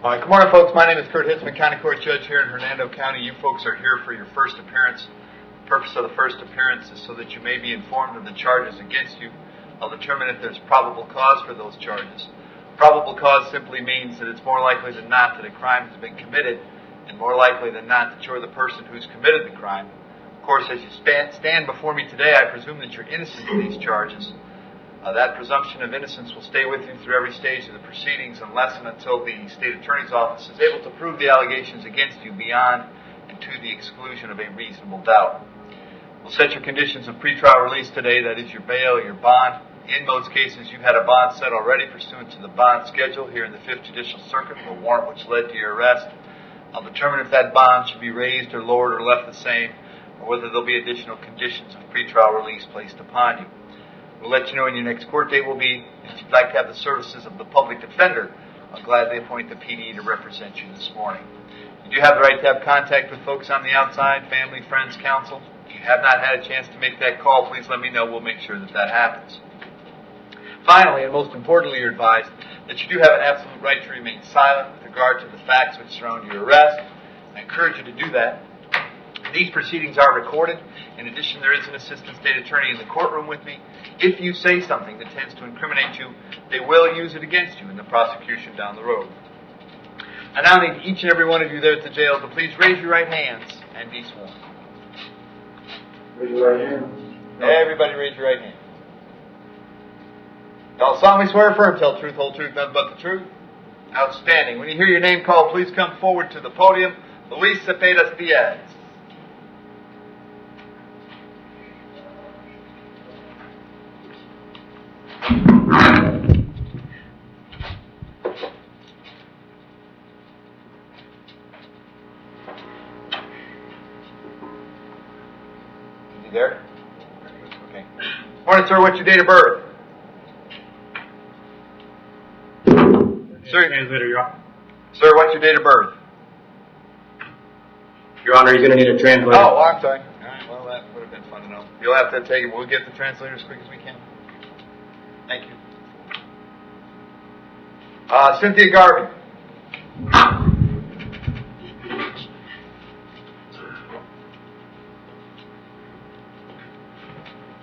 All right, good morning, folks. My name is Hitzemann, County Court Judge here in Hernando County. You folks are here for your first appearance. The purpose of the first appearance is so that you may be informed of the charges against you. I'll determine if there's probable cause for those charges. Probable cause simply means that it's more likely than not that a crime has been committed, and more likely than not that you're the person who's committed the crime. Of course, as you stand before me today, I presume that you're innocent of these charges. That presumption of innocence will stay with you through every stage of the proceedings unless and until the State Attorney's Office is able to prove the allegations against you beyond and to the exclusion of a reasonable doubt. We'll set your conditions of pretrial release today, that is your bail, your bond. In most cases, you've had a bond set already pursuant to the bond schedule here in the 5th Judicial Circuit, the warrant which led to your arrest. I'll determine if that bond should be raised or lowered or left the same, or whether there'll be additional conditions of pretrial release placed upon you. We'll let you know when your next court date will be. If you'd like to have the services of the public defender, I'll gladly appoint the PD to represent you this morning. You do have the right to have contact with folks on the outside, family, friends, counsel. If you have not had a chance to make that call, please let me know. We'll make sure that that happens. Finally, and most importantly, you're advised that you do have an absolute right to remain silent with regard to the facts which surround your arrest. I encourage you to do that. These proceedings are recorded. In addition, there is an assistant state attorney in the courtroom with me. If you say something that tends to incriminate you, they will use it against you in the prosecution down the road. I now need each and every one of you there at the jail to please raise your right hands and be sworn. Raise your right hand. Everybody raise your right hand. Y'all solemnly swear affirm, tell the truth, whole truth, nothing but the truth. Outstanding. When you hear your name called, please come forward to the podium. Luis Cepedas Diaz. You there? Okay. Morning, sir. What's your date of birth? Sir, translator, Your Honor. Sir, what's your date of birth? Your Honor, you're going to need a translator. Oh, I'm sorry. All right, well, that would have been fun to know. You'll have to take it. We'll get the translator as quick as we can. Thank you. Cynthia Garvey.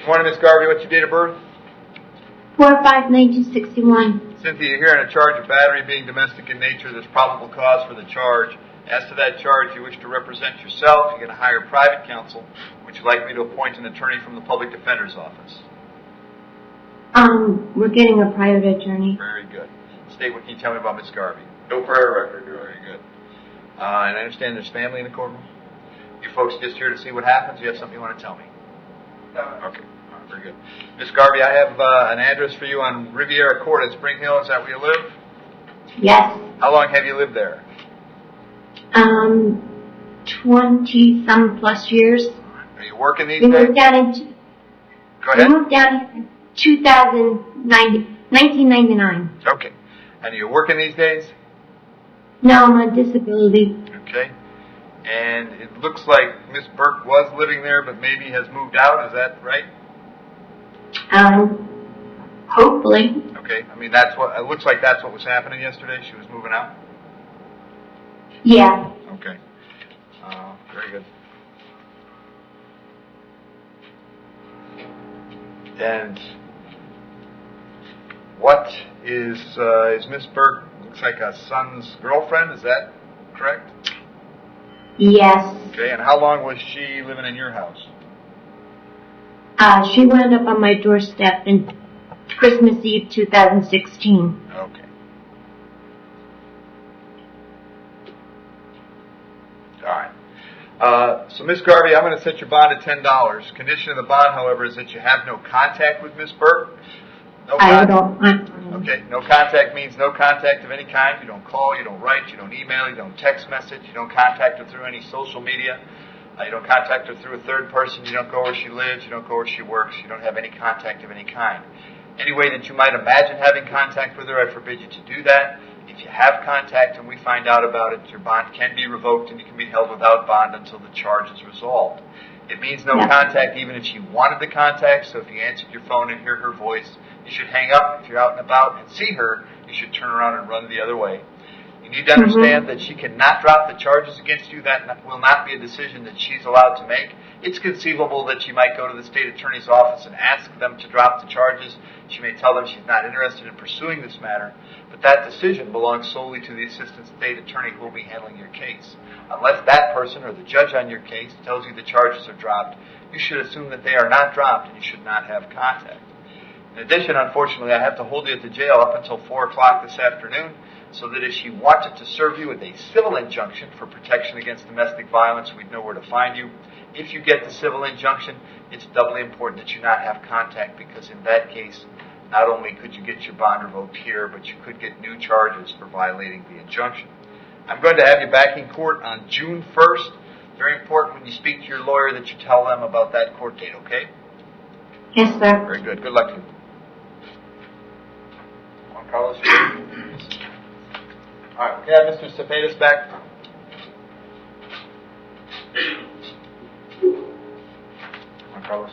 Morning, Miss Garvey. What's your date of birth? 4/5/1961. Cynthia, you're here on a charge of battery being domestic in nature. There's probable cause for the charge. As to that charge, you wish to represent yourself. You're going to hire private counsel. Would you like me to appoint an attorney from the public defender's office? We're getting a private attorney. Very good. State, what can you tell me about Miss Garvey? No prior record, Your Honor. Very good. And I understand there's family in the courtroom. You folks just here to see what happens? You have something you want to tell me? No. Okay. All right, very good. Miss Garvey, I have an address for you on Riviera Court at Spring Hill. Is that where you live? Yes. How long have you lived there? 20-some plus years. Are you working these We days? moved down in. Go We ahead. moved down in 1999. Okay. And are you working these days? No, I'm on disability. Okay. And it looks like Miss Burke was living there, but maybe has moved out. Is that right? Hopefully. Okay. I mean, that's what it looks like. That's what was happening yesterday. She was moving out. Yeah. Okay. Very good. And what is Miss Burke? Looks like a son's girlfriend. Is that correct? Yes. Okay. And how long was she living in your house? She wound up on my doorstep in Christmas Eve 2016. Okay. All right. So, Miss Garvey, I'm going to set your bond at $10. Condition of the bond, however, is that you have no contact with Miss Burke. No I don't. Okay. No contact means no contact of any kind. You don't call, you don't write, you don't email, you don't text message, you don't contact her through any social media. You don't contact her through a third person. You don't go where she lives. You don't go where she works. You don't have any contact of any kind. Any way that you might imagine having contact with her, I forbid you to do that. If you have contact and we find out about it, your bond can be revoked and you can be held without bond until the charge is resolved. It means no contact even if she wanted the contact, so if you answered your phone and hear her voice, you should hang up. If you're out and about and see her, you should turn around and run the other way. You need to understand that she cannot drop the charges against you. That will not be a decision that she's allowed to make. It's conceivable that she might go to the state attorney's office and ask them to drop the charges. She may tell them she's not interested in pursuing this matter, but that decision belongs solely to the assistant state attorney who will be handling your case. Unless that person or the judge on your case tells you the charges are dropped, you should assume that they are not dropped and you should not have contact. In addition, unfortunately, I have to hold you at the jail up until 4 o'clock this afternoon, so that if she wanted to serve you with a civil injunction for protection against domestic violence, we'd know where to find you. If you get the civil injunction, it's doubly important that you not have contact, because in that case, not only could you get your bond revoked here, but you could get new charges for violating the injunction. I'm going to have you back in court on June 1st. Very important when you speak to your lawyer that you tell them about that court date, okay? Yes, sir. Very good. Good luck to you. Juan Carlos? All right, we have Mr. Cepedas back. Juan Carlos.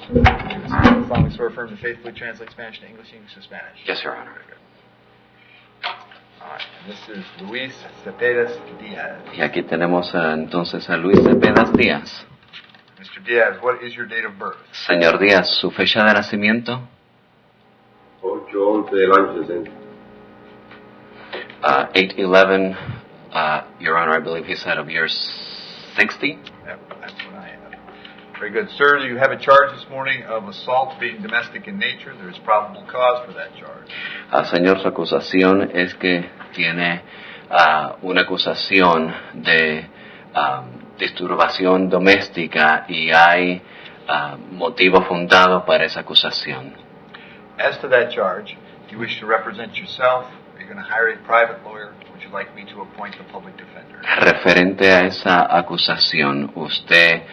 Solemnly swear affirm to faithfully translate Spanish to English, English to Spanish. Yes, Your Honor. All right, and this is Luis Cepedas Diaz. Y aquí tenemos entonces a Luis Cepedas Díaz. Mr. Diaz, what is your date of birth? Señor Díaz, ¿su fecha de nacimiento? 8/11 del año 60. 8/11, Your Honor, I believe he said of year 60. Yep, that's what I have. Very good. Sir, you have a charge this morning of assault being domestic in nature. There is probable cause for that charge. Señor, su acusación es que tiene una acusación de disturbación doméstica y hay motivo fundado para esa acusación. As to that charge, do you wish to represent yourself? Are you going to hire a private lawyer? Would you like me to appoint the public defender? Referente a esa acusación, ¿usted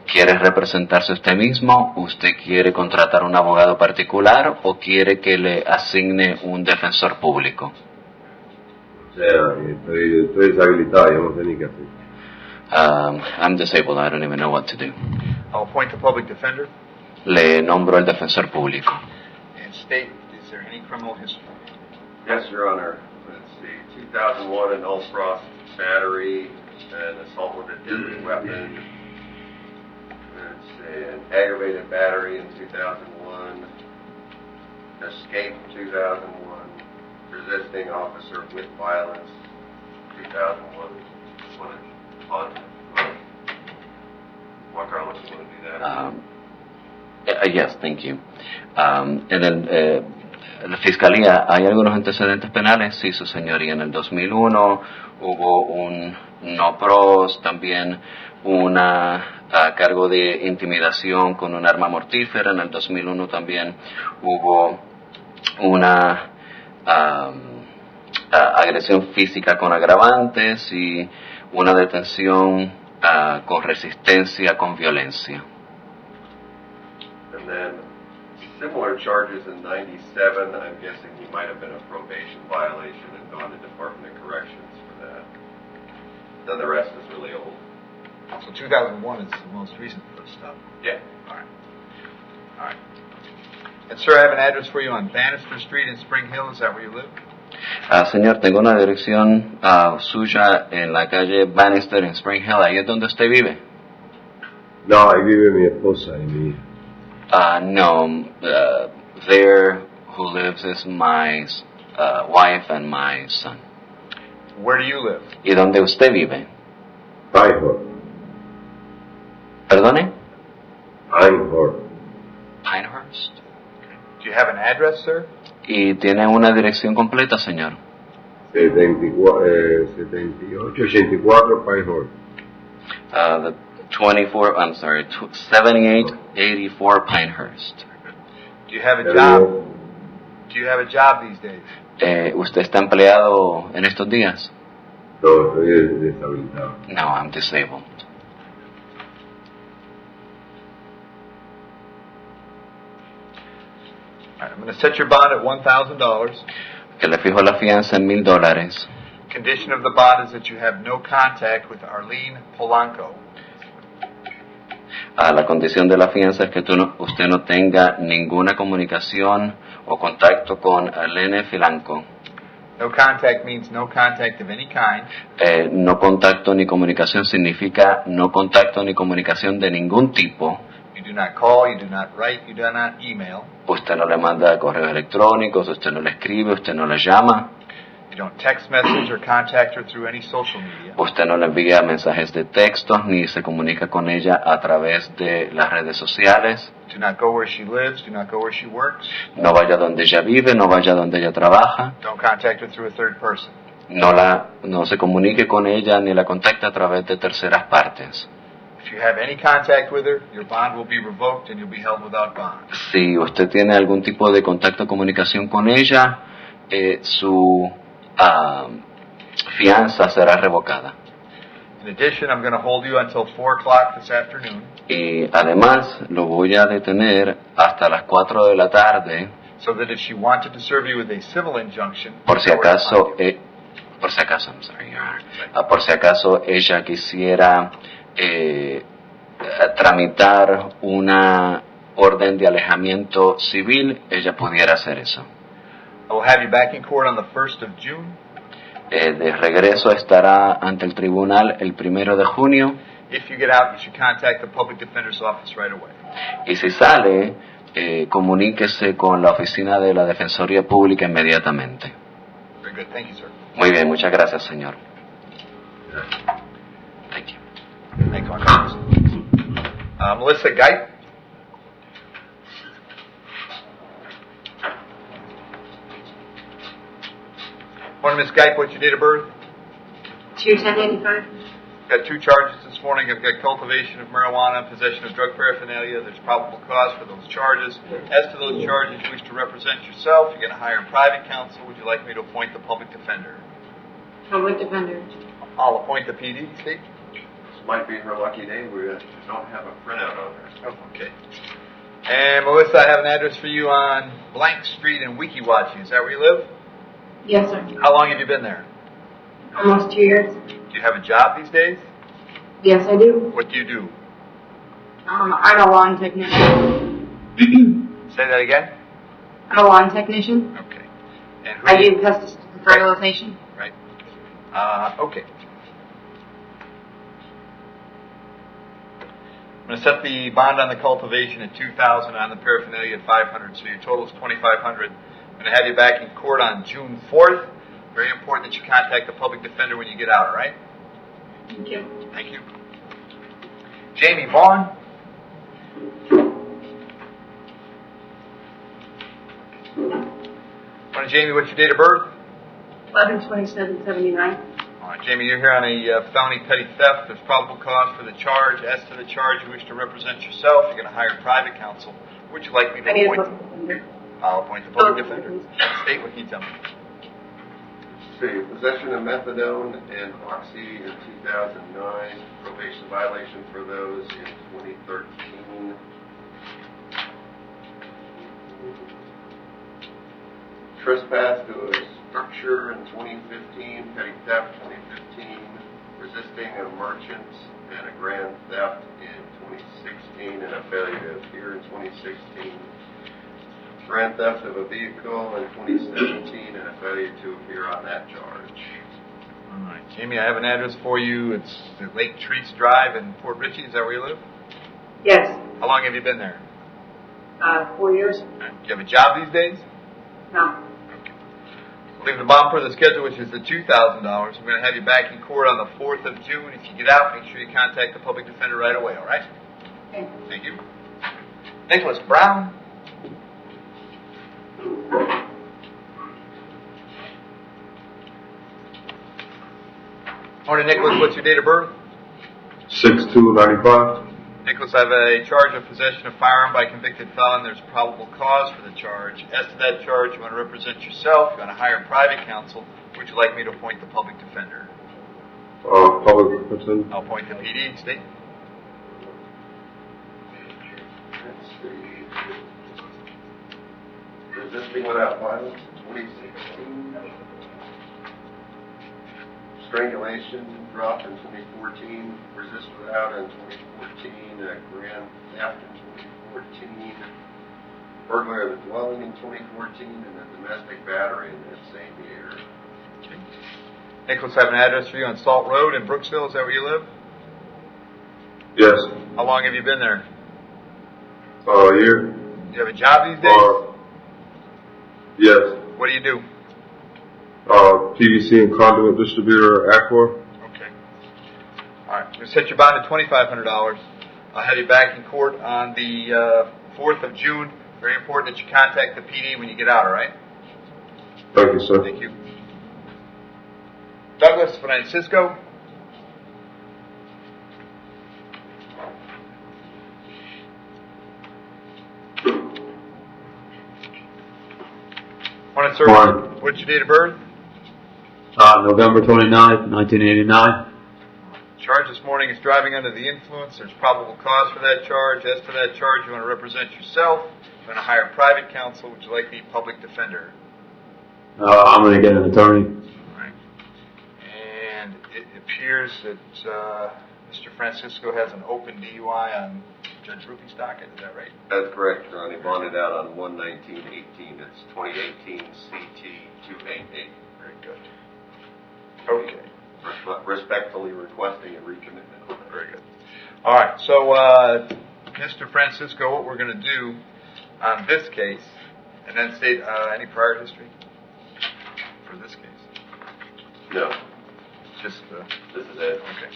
quiere representarse usted mismo? ¿Usted quiere contratar un abogado particular o quiere que le asigne un defensor público? O sea, estoy deshabilitado, yo no sé ni qué hacer. I'm disabled, I don't even know what to do. I'll appoint the public defender. Le nombro el defensor público. And state, is there any criminal history? Yes, Your Honor. Let's see, 2001, an Ulfrost battery, an assault with a deadly weapon. Let's see, an aggravated battery in 2001, escape 2001, resisting officer with violence 2001. Juan Carlos, you want to do that? Yes, thank you. En la Fiscalía, ¿hay algunos antecedentes penales? Sí, su señoría. En el 2001 hubo un no pros, también una cargo de intimidación con un arma mortífera. En el 2001 también hubo una agresión física con agravantes y una detención con resistencia con violencia. And then similar charges in 97, I'm guessing he might have been a probation violation and gone to Department of Corrections for that. Then the rest is really old. So 2001 is the most recent for this stuff. Yeah. All right. All right. And sir, I have an address for you on Bannister Street in Spring Hill. Is that where you live? Señor, tengo una dirección suya en la calle Bannister en Spring Hill. ¿Ahí es donde usted vive? No, ahí vive mi esposa y mi hija. No. There who lives is my wife and my son. Where do you live? ¿Y dónde usted vive? Pinehurst. ¿Perdone? Pinehurst. Pinehurst. Do you have an address, sir? ¿Y tiene una dirección completa, señor? 7884 Pinehurst. The 7884 Pinehurst. Do you have a job? Do you have a job these days? ¿Usted está empleado en estos días? No, estoy deshabilitado. No, I'm disabled. All right, I'm going to set your bond at $1,000. Que le fijo la fianza en $1,000. Condition of the bond is that you have no contact with Arlene Polanco. La condición de la fianza es que usted no tenga ninguna comunicación o contacto con Arlene Filanco. No contact means no contact of any kind. No contacto ni comunicación significa no contacto ni comunicación de ningún tipo. You do not call, you do not write, you do not email. Usted no le manda correos electrónicos, usted no le escribe, usted no le llama. You don't text message or contact her through any social media. Usted no le envía mensajes de texto ni se comunica con ella a través de las redes sociales. Do not go where she lives, do not go where she works. No vaya donde ella vive, no vaya donde ella trabaja. Don't contact her through a third person. No se comunique con ella ni la contacte a través de terceras partes. If you have any contact with her, your bond will be revoked and you'll be held without bond. Si usted tiene algún tipo de contacto o comunicación con ella, su fianza será revocada. In addition, I'm going to hold you until 4 o'clock this afternoon. Y además lo voy a detener hasta las 4 de la tarde. So that if she wanted to serve you with a civil injunction, Por si acaso, I'm sorry, Your Honor. Por si acaso ella quisiera tramitar una orden de alejamiento civil, ella pudiera hacer eso. I will have you back in court on the 1st of June. De regreso estará ante el tribunal el 1 de junio. If you get out, you should contact the public defender's office right away. Y si sale, comuníquese con la oficina de la Defensoría Pública inmediatamente. Very good. Thank you, sir. Muy bien, muchas gracias, señor. Thank you. Thank you. Melissa Geip. Morning, Ms. Geip. What's your date of birth? 2/10/85. Got 2 charges this morning. I've got cultivation of marijuana, possession of drug paraphernalia. There's probable cause for those charges. As to those charges, you wish to represent yourself. You're going to hire private counsel. Would you like me to appoint the public defender? Public defender. I'll appoint the PD, Steve. This might be her lucky day. We don't have a printout on her. Oh, okay. And Melissa, I have an address for you on Blank Street in Weekiwachi. Is that where you live? Yes, sir. How long have you been there? Almost 2 years. Do you have a job these days? Yes, I do. What do you do? I'm a lawn technician. Say that again? I'm a lawn technician. Okay. And who I do you- do pesticide fertilization. Right. Okay. I'm going to set the bond on the cultivation at $2,000, on the paraphernalia at $500, so your total is $2,500. I'm going to have you back in court on June 4th. Very important that you contact the public defender when you get out, all right? Thank you. Thank you. Jamie Vaughn. Morning, Jamie. What's your date of birth? 11/27/79. All right, Jamie, you're here on a felony petty theft. There's probable cause for the charge. As to the charge, you wish to represent yourself. You're going to hire private counsel. Would you like me to I need a appoint? public defender. I'll appoint the public Oh, defender. please. State what you tell me. See, possession of methadone and oxy in 2009, probation violation for those in 2013. Trespass to a structure in 2015, petty theft 2015, resisting a merchant and a grand theft in 2016, and a failure to appear in 2016. Grand theft of a vehicle in 2017 and a failure to appear on that charge. All right, Jamie, I have an address for you. It's the Lake Treats Drive in Fort Ritchie. Is that where you live? Yes. How long have you been there? 4 years. Do you have a job these days? No. Leave the bond per the schedule, which is the $2,000. I'm going to have you back in court on the 4th of June. If you get out, make sure you contact the public defender right away, all right? Okay. Thank you. Nicholas Brown. Morning, Nicholas. What's your date of birth? 6/2/95. Nicholas, I have a charge of possession of firearm by convicted felon. There's probable cause for the charge. As to that charge, you want to represent yourself. You want to hire private counsel. Would you like me to appoint the public defender? Public defender. I'll appoint the PD. State. Let's see. Resisting without violence in 2016. Strangulation drop in 2014. Resist without in 2014. Grand theft in 2014. Burglary of a dwelling in 2014. And a domestic battery in that same year. Nicholas, I have an address for you on Salt Road in Brooksville. Is that where you live? Yes. How long have you been there? A year. Do you have a job these days? Yes. What do you do? PVC and conduit distributor at Accor. Okay. All right. We'll set your bond at $2,500. I'll have you back in court on the 4th of June. Very important that you contact the PD when you get out, all right? Thank you, sir. Thank you. Douglas Francisco. Morning, sir. Morning. What's your date of birth? November 29th, 1989. Charge this morning is driving under the influence. There's probable cause for that charge. As to that charge, you want to represent yourself. You want to hire private counsel. Would you like the public defender? I'm going to get an attorney. All right. And it appears that Mr. Francisco has an open DUI on Judge Rupi's docket. Is that right? That's correct, Ron. He bonded out on 1/19/18. It's 2018 CT 288. Very good. Okay. Respectfully requesting a recommitment. Very good. All right. So, Mr. Francisco, what we're going to do on this case, and then state any prior history for this case. No. Just This is it. okay.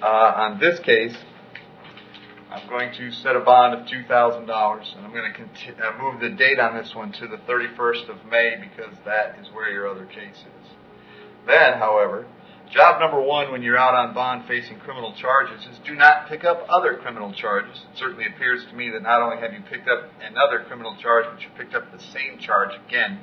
On this case, I'm going to set a bond of $2,000, and I'm going to move the date on this one to the 31st of May because that is where your other case is. Then, however, job number one when you're out on bond facing criminal charges is do not pick up other criminal charges. It certainly appears to me that not only have you picked up another criminal charge, but you picked up the same charge again.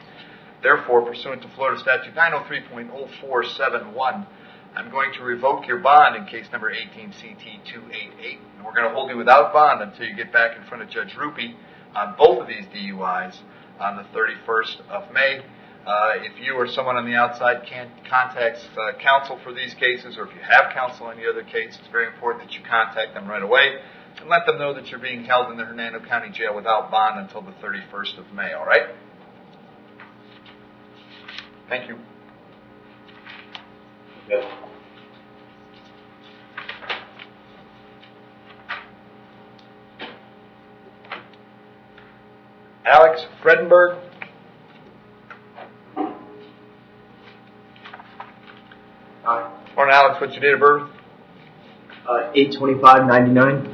Therefore, pursuant to Florida Statute 903.0471, I'm going to revoke your bond in case number 18CT288, and we're going to hold you without bond until you get back in front of Judge Rupi on both of these DUIs on the 31st of May. If you or someone on the outside contacts counsel for these cases, or if you have counsel on the other case, it's very important that you contact them right away and let them know that you're being held in the Hernando County Jail without bond until the 31st of May, all right? Thank you. Yes. Alex Fredenberg. Hi. Morning, Alex. What's your date of birth? 8/25/99.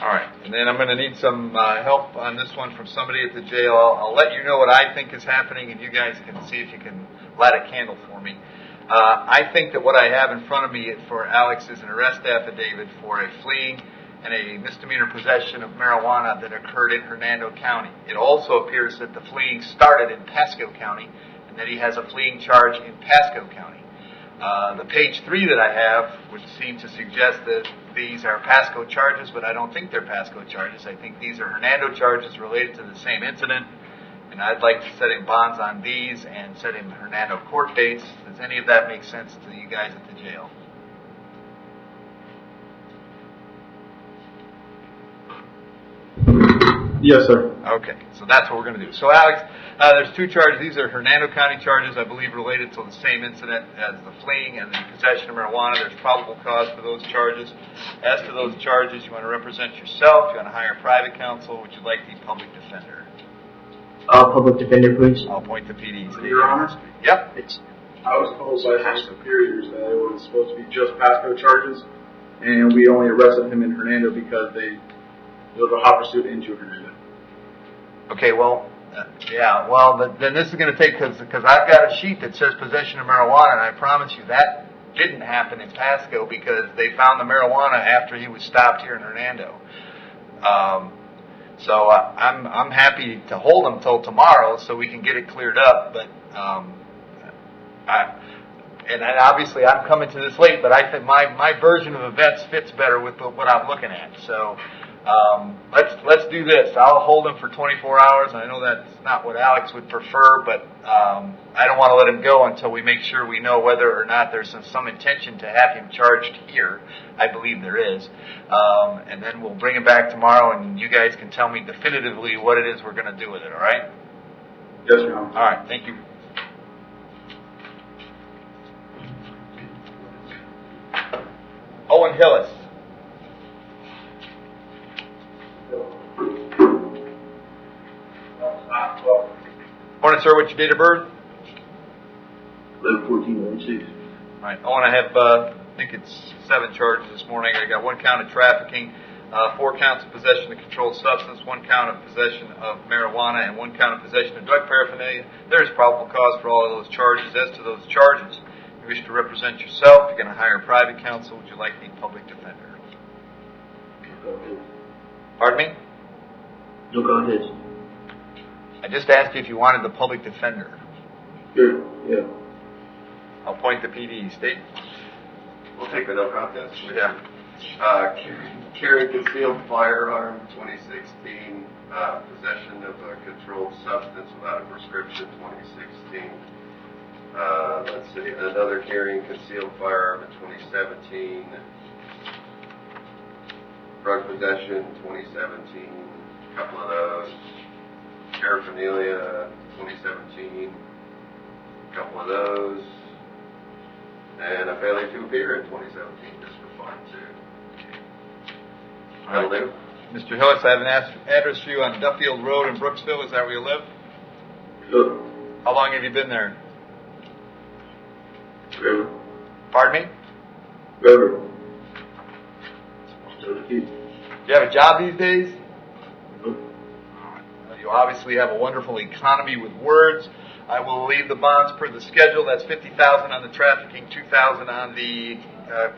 All right. And then I'm going to need some help on this one from somebody at the jail. I'll let you know what I think is happening, and you guys can see if you can light a candle for me. I think that what I have in front of me for Alex is an arrest affidavit for a fleeing and a misdemeanor possession of marijuana that occurred in Hernando County. It also appears that the fleeing started in Pasco County and that he has a fleeing charge in Pasco County. The page 3 that I have would seem to suggest that these are Pasco charges, but I don't think they're Pasco charges. I think these are Hernando charges related to the same incident, and I'd like to set in bonds on these and set in Hernando court dates. Does any of that make sense to you guys at the jail? Yes, sir. Okay, so that's what we're going to do. So, Alex, there's two charges. These are Hernando County charges, I believe, related to the same incident as the fleeing and the possession of marijuana. There's probable cause for those charges. As to those charges, you want to represent yourself. You want to hire private counsel. Would you like the public defender? Public defender, please. I'll appoint the PD. Your Honor? Yep. I was told by my superiors that it was supposed to be just Pasco charges, and we only arrested him in Hernando because there was a hot pursuit into Hernando. Okay, well, then this is going to take, because I've got a sheet that says possession of marijuana, and I promise you that didn't happen in Pasco because they found the marijuana after he was stopped here in Hernando. So I'm happy to hold him till tomorrow so we can get it cleared up, but obviously I'm coming to this late, but I think my version of events fits better with what I'm looking at. So let's do this. I'll hold him for 24 hours. I know that's not what Alex would prefer, but I don't want to let him go until we make sure we know whether or not there's some intention to have him charged here. I believe there is. And then we'll bring him back tomorrow, and you guys can tell me definitively what it is we're going to do with it, all right? Yes, Your Honor. All right, thank you. Hillis. Morning, sir. What's your date of birth? 11/14/96. All right. I want to have, I think it's 7 charges this morning. I got 1 count of trafficking, 4 counts of possession of controlled substance, 1 count of possession of marijuana, and 1 count of possession of drug paraphernalia. There is probable cause for all of those charges. As to those charges, you wish to represent yourself. You're going to hire a private counsel. Would you like the public defender? Pardon me? No contest. I just asked you if you wanted the public defender. Sure, yeah. I'll point the PD. State. We'll take the no contest. Yeah. Carry concealed firearm, 2016. Possession of a controlled substance without a prescription, 2016. Let's see, another carrying concealed firearm in 2017. Drug possession, 2017. A couple of those. Paraphernalia, 2017. A couple of those. And a failure to appear in 2017, just for fun, too. That'll do. Mr. Hillis, I have an address for you on Duffield Road in Brooksville. Is that where you live? Sure. How long have you been there? Forever. Pardon me? Forever. Still a kid. Do you have a job these days? Nope. Well, you obviously have a wonderful economy with words. I will leave the bonds per the schedule. That's $50,000 on the trafficking, $2,000 on the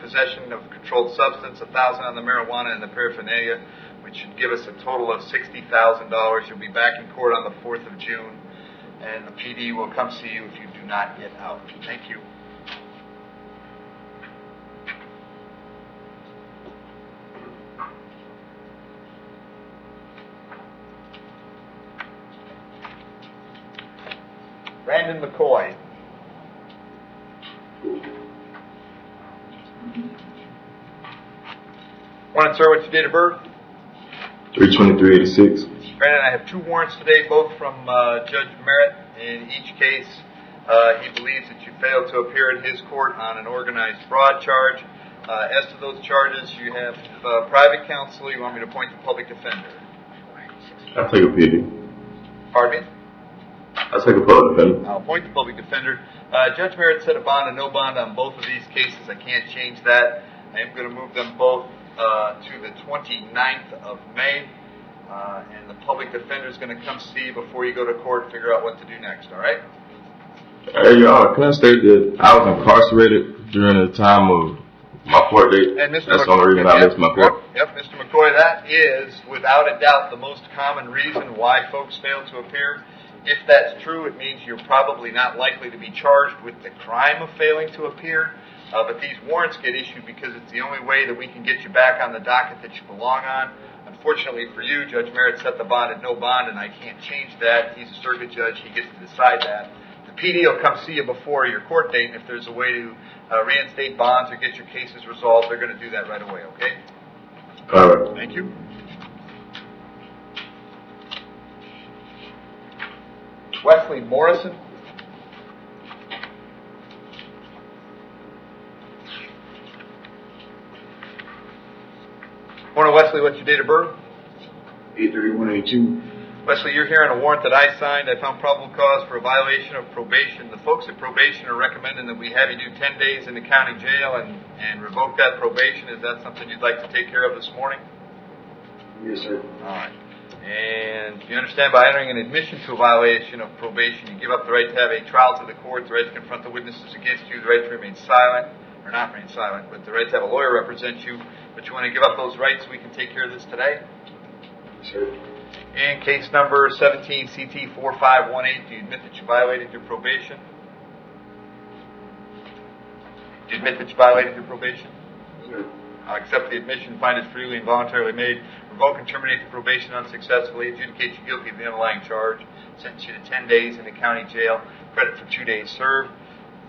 possession of controlled substance, $1,000 on the marijuana and the paraphernalia, which should give us a total of $60,000. You'll be back in court on the 4th of June, and the PD will come see you if you do not get out. Thank you. Brandon McCoy. Morning, sir. What's your date of birth? 3/23/86. Brandon, I have 2 warrants today, both from Judge Merritt. In each case, he believes that you failed to appear in his court on an organized fraud charge. As to those charges, you have private counsel. You want me to appoint the public defender? I'll take a PD. Pardon me? I'll take a public defender. I'll appoint the public defender. Judge Merritt set a bond and no bond on both of these cases. I can't change that. I am going to move them both to the 29th of May. And the public defender is going to come see you before you go to court and figure out what to do next, all right? Hey, y'all, can I state that I was incarcerated during the time of my court date? And Mr. That's the only reason I missed my court. Yep, Mr. McCoy, that is, without a doubt, the most common reason why folks fail to appear. If that's true, it means you're probably not likely to be charged with the crime of failing to appear. But these warrants get issued because it's the only way that we can get you back on the docket that you belong on. Unfortunately for you, Judge Merritt set the bond at no bond, and I can't change that. He's a circuit judge. He gets to decide that. The PD will come see you before your court date, and if there's a way to reinstate bonds or get your cases resolved, they're going to do that right away, okay? All right. Thank you. Wesley Morrison. Morning, Wesley. What's your date of birth? 8/31/82. Wesley, you're here on a warrant that I signed. I found probable cause for a violation of probation. The folks at probation are recommending that we have you do 10 days in the county jail and revoke that probation. Is that something you'd like to take care of this morning? Yes, sir. All right. And you understand by entering an admission to a violation of probation, you give up the right to have a trial to the court, the right to confront the witnesses against you, the right to remain silent, or not remain silent, but the right to have a lawyer represent you. But you want to give up those rights so we can take care of this today? Yes, sir. In case number 17 CT 4518, do you admit that you violated your probation? Do you admit that you violated your probation? Sir. I'll accept the admission, find it freely and voluntarily made, revoke and terminate the probation unsuccessfully, adjudicate you guilty of the underlying charge, sentence you to 10 days in the county jail, credit for 2 days served.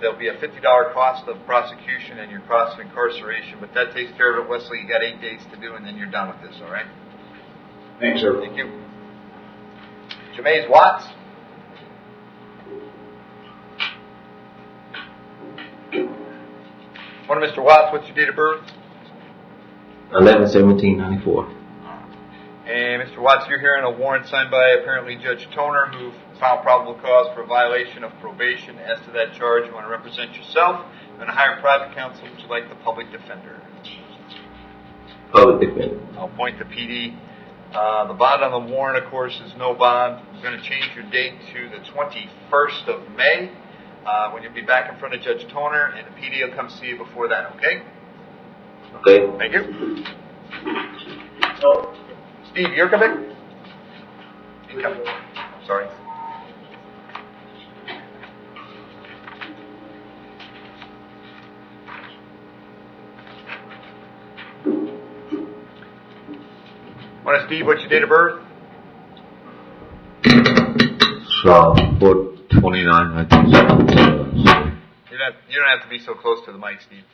There'll be a $50 cost of prosecution and your cost of incarceration, but that takes care of it, Wesley. You got 8 days to do, and then you're done with this, all right? Thanks, sir. Thank you. Jameis Watts. Morning, Mr. Watts. What's your date of birth? 11/17/94. And Mr. Watts, you're hearing a warrant signed by apparently Judge Toner, who found probable cause for violation of probation. As to that charge, you want to represent yourself. You want to hire private counsel. Would you like the public defender? Public defender. I'll appoint the PD. The bond on the warrant, of course, is no bond. We're going to change your date to the 21st of May, when you'll be back in front of Judge Toner, and the PD will come see you before that, okay? Okay. Thank you. Steve, you're coming? You coming? Sorry. Want to, Steve, what's your date of birth? So, 4/29/1977. You don't have to be so close to the mic, Steve.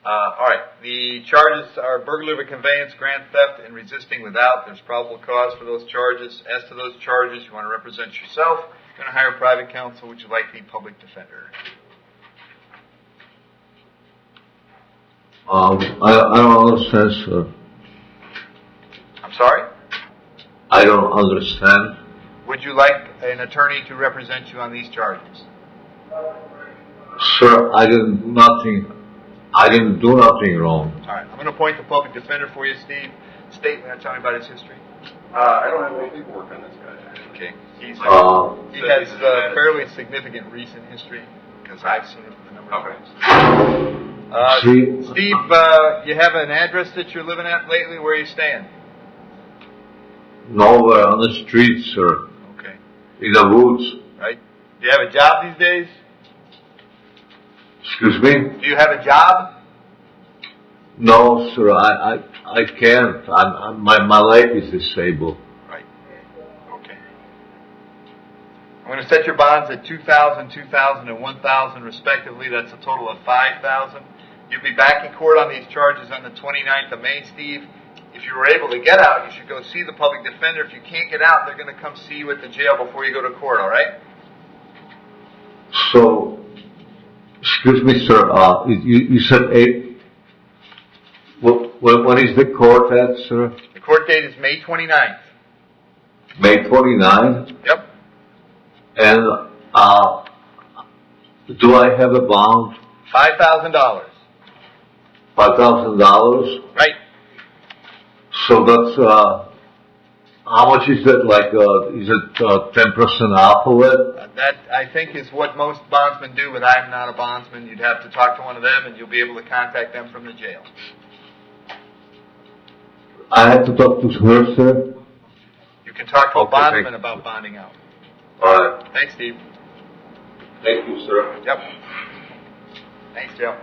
All right. The charges are burglary of a conveyance, grand theft, and resisting without. There's probable cause for those charges. As to those charges, you want to represent yourself. You're going to hire private counsel. Would you like the public defender? I don't understand, sir. I'm sorry? I don't understand. Would you like an attorney to represent you on these charges? Sir, I didn't do nothing. I didn't do nothing wrong. All right. I'm going to appoint the public defender for you, Steve. State, tell me about his history. I don't have any paperwork on this guy, actually. Okay. He Says has he's fairly significant recent history, because I've seen it a number of Okay. times. See- Steve, you have an address that you're living at lately? Where are you staying? Nowhere on the street, sir. Okay. In the woods. Right. Do you have a job these days? Excuse me? Do you have a job? No, sir. I can't. My leg is disabled. Right. Okay. I'm going to set your bonds at $2,000, $2,000, and $1,000 respectively. That's a total of $5,000. You'll be back in court on these charges on the 29th of May, Steve. If you were able to get out, you should go see the public defender. If you can't get out, they're going to come see you at the jail before you go to court, all right? So, excuse me, sir. You said 8. When is the court at, sir? The court date is May 29th. May 29th. Yep. And do I have a bond? $5,000. $5,000. Right. So that's how much is that? Like, is it 10% off of it? That, I think, is what most bondsmen do, but I'm not a bondsman. You'd have to talk to one of them, and you'll be able to contact them from the jail. I have to talk to her, sir. You can talk to a Okay, bondsman thank you. about bonding out. All right. Thanks, Steve. Thank you, sir. Yep. Thanks, Joe.